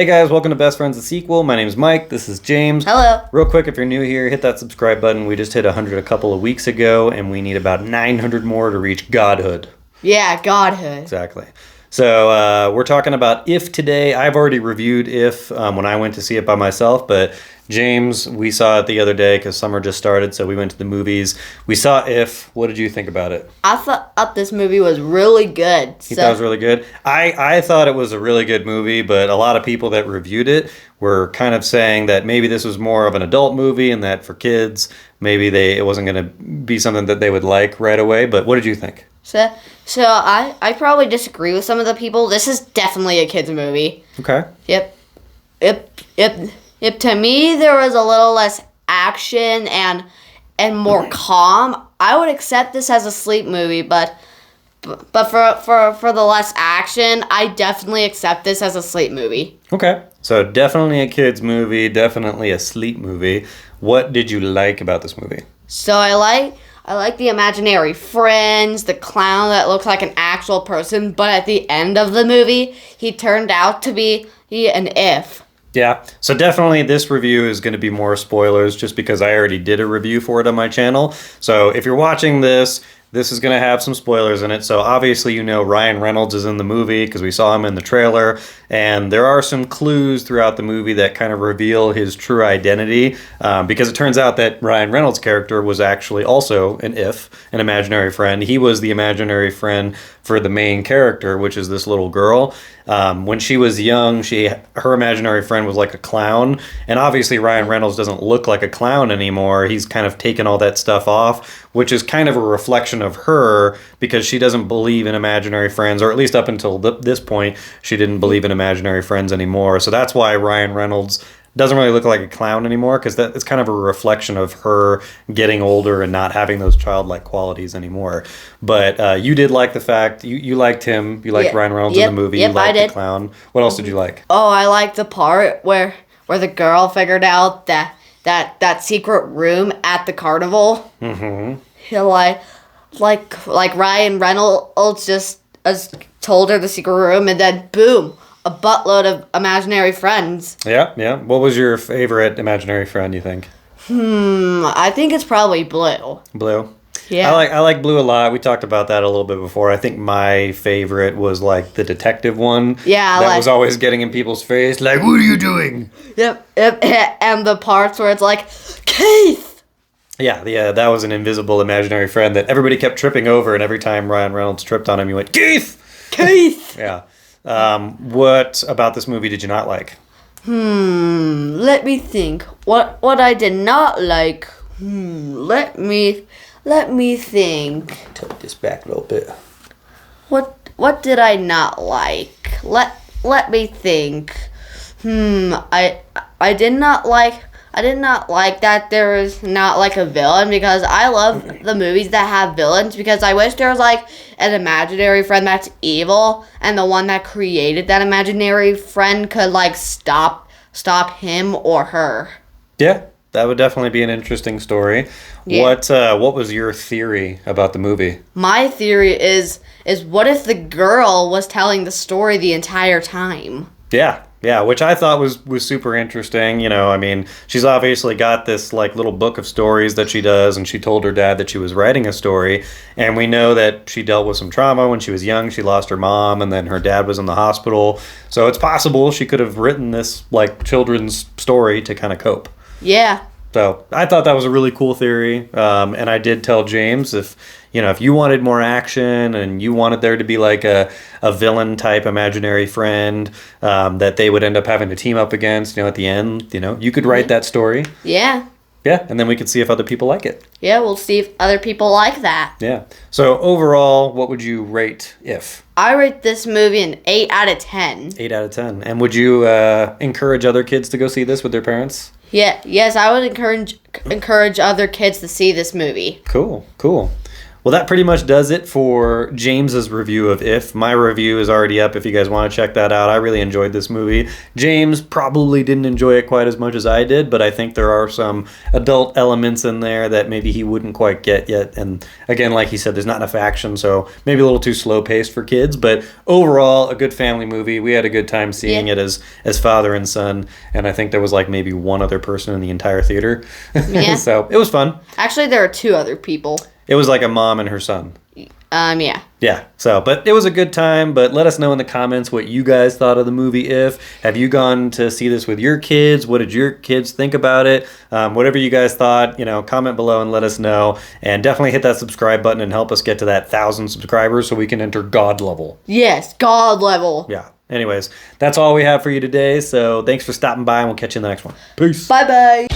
Hey guys, welcome to Best Friends the Sequel. My name is Mike. This is James. Hello. Real quick, if you're new here, hit that subscribe button. We just hit 100 a couple of weeks ago, and we need about 900 more to reach godhood. Yeah, godhood. Exactly. So we're talking about If today. I've already reviewed If when I went to see it by myself, but James, we saw it the other day because summer just started, so we went to the movies. We saw If. What did you think about it? I thought this movie was really good. You thought it was really good? I thought it was a really good movie, but a lot of people that reviewed it were kind of saying that maybe this was more of an adult movie and that for kids, maybe it wasn't going to be something that they would like right away. But what did you think? So I probably disagree with some of the people. This is definitely a kid's movie. Okay. Yep. If to me there was a little less action and more calm, I would accept this as a sleep movie, but for the less action, I definitely accept this as a sleep movie. Okay. So definitely a kid's movie, definitely a sleep movie. What did you like about this movie? So I like the imaginary friends, the clown that looks like an actual person, but at the end of the movie, he turned out to be an if. Yeah, so definitely this review is going to be more spoilers just because I already did a review for it on my channel. So if you're watching this is going to have some spoilers in it. So obviously you know Ryan Reynolds is in the movie because we saw him in the trailer. And there are some clues throughout the movie that kind of reveal his true identity. Because it turns out that Ryan Reynolds' character was actually also an imaginary friend. He was the imaginary friend for the main character, which is this little girl. When she was young, her imaginary friend was like a clown. And obviously Ryan Reynolds doesn't look like a clown anymore. He's kind of taken all that stuff off, which is kind of a reflection of her because she doesn't believe in imaginary friends, or at least up until this point, she didn't believe in imaginary friends anymore. So that's why Ryan Reynolds doesn't really look like a clown anymore, because it's kind of a reflection of her getting older and not having those childlike qualities anymore. But you did like the fact, you liked him, you liked Ryan Reynolds in the movie, you liked the clown. What else did you like? Oh, I liked the part where the girl figured out that secret room at the carnival. Mm-hmm. Like Ryan Reynolds just told her the secret room, and then boom, a buttload of imaginary friends. Yeah. What was your favorite imaginary friend, you think? I think it's probably Blue. Blue? Yeah. I like Blue a lot. We talked about that a little bit before. I think my favorite was like the detective one. Yeah. That was always getting in people's face, like, what are you doing? Yep. And the parts where it's like, Keith! Yeah, that was an invisible imaginary friend that everybody kept tripping over, and every time Ryan Reynolds tripped on him, you went, Keith! Keith! Yeah. What about this movie did you not like? Let me think. What I did not like. Let me think. Tilt this back a little bit. What did I not like? Let me think. I did not like that there is not like a villain, because I love the movies that have villains, because I wish there was like an imaginary friend that's evil and the one that created that imaginary friend could like stop him or her. Yeah, that would definitely be an interesting story. Yeah. What was your theory about the movie? My theory is what if the girl was telling the story the entire time? Yeah, which I thought was super interesting. You know, I mean, she's obviously got this like little book of stories that she does, and she told her dad that she was writing a story, and we know that she dealt with some trauma when she was young. She lost her mom, and then her dad was in the hospital. So it's possible she could have written this like children's story to kind of cope. Yeah. So I thought that was a really cool theory, and I did tell James if you wanted more action and you wanted there to be like a villain type imaginary friend that they would end up having to team up against, at the end, you could write that story. Yeah. Yeah, and then we could see if other people like it. Yeah, we'll see if other people like that. Yeah. So overall, what would you rate If? I rate this movie an 8 out of 10. 8 out of 10. And would you encourage other kids to go see this with their parents? Yeah. Yes, I would encourage other kids to see this movie. Cool. Well, that pretty much does it for James's review of If. My review is already up if you guys want to check that out. I really enjoyed this movie. James probably didn't enjoy it quite as much as I did, but I think there are some adult elements in there that maybe he wouldn't quite get yet. And again, like he said, there's not enough action, so maybe a little too slow paced for kids. But overall, a good family movie. We had a good time seeing it as father and son, and I think there was like maybe one other person in the entire theater. Yeah. So it was fun. Actually, there are 2 other people. It was like a mom and her son. Yeah. Yeah, so, but it was a good time, but let us know in the comments what you guys thought of the movie If. Have you gone to see this with your kids? What did your kids think about it? Whatever you guys thought, comment below and let us know. And definitely hit that subscribe button and help us get to that 1,000 subscribers so we can enter God level. Yes, God level. Yeah. Anyways, that's all we have for you today, so thanks for stopping by, and we'll catch you in the next one. Peace. Bye-bye.